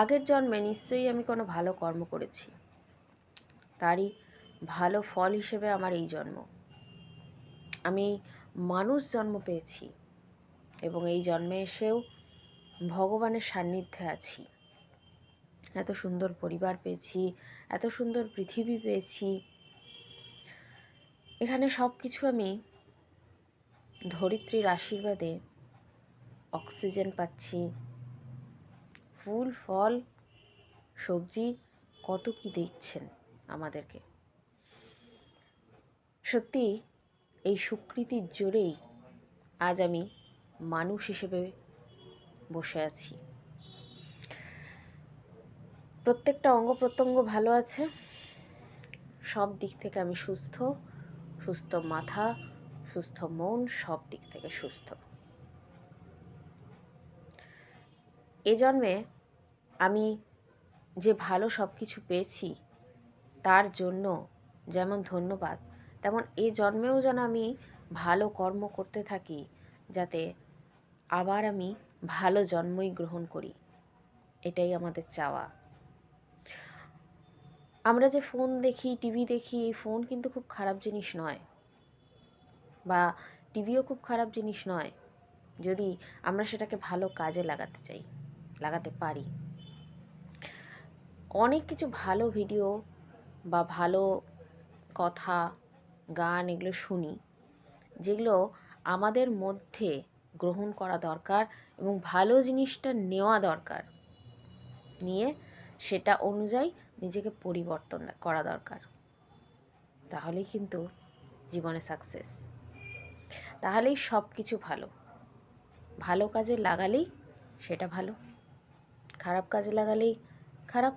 আগের জন্মে নিশ্চয়ই আমি কোনো ভালো কর্ম করেছি, তারই ভালো ফল হিসেবে আমার এই জন্ম। আমি মানুষ জন্ম পেয়েছি এবং এই জন্মে এসেও ভগবানের সান্নিধ্যে আছি। এত সুন্দর পরিবার পেয়েছি, এত সুন্দর পৃথিবী পেয়েছি। এখানে সব কিছু আমি ধরিত্রীর আশীর্বাদে অক্সিজেন পাচ্ছি, ফুল ফল সবজি কত কি দিচ্ছেন আমাদেরকে। সত্যি এই সুকৃতির জোরেই আজ আমি মানুষ হিসেবে বসে আছি। প্রত্যেকটা অঙ্গ প্রত্যঙ্গ ভালো আছে, সব দিক থেকে আমি সুস্থ, সুস্থ মাথা, সুস্থ মন, সব দিক থেকে সুস্থ। এ জন্মে আমি যে ভালো সব কিছু পেয়েছি তার জন্য যেমন ধন্যবাদ, তেমন এ জন্মেও যেন আমি ভালো কর্ম করতে থাকি, যাতে আবার আমি ভালো জন্মই গ্রহণ করি। এটাই আমাদের চাওয়া। আমরা যে ফোন দেখি, টিভি দেখি, এই ফোন কিন্তু খুব খারাপ জিনিস নয়, বা টিভিও খুব খারাপ জিনিস নয়, যদি আমরা সেটাকে ভালো কাজে লাগাতে চাই, লাগাতে পারি। অনেক কিছু ভালো ভিডিও বা ভালো কথা, গান এগুলো শুনি, যেগুলো আমাদের মধ্যে গ্রহণ করা দরকার এবং ভালো জিনিসটা নেওয়া দরকার, নিয়ে সেটা অনুযায়ী নিজেকে পরিবর্তন করা দরকার। তাহলেই কিন্তু জীবনে সাকসেস, তাহলেই সব কিছু ভালো। ভালো কাজে লাগালেই সেটা ভালো, খারাপ কাজে লাগালেই খারাপ।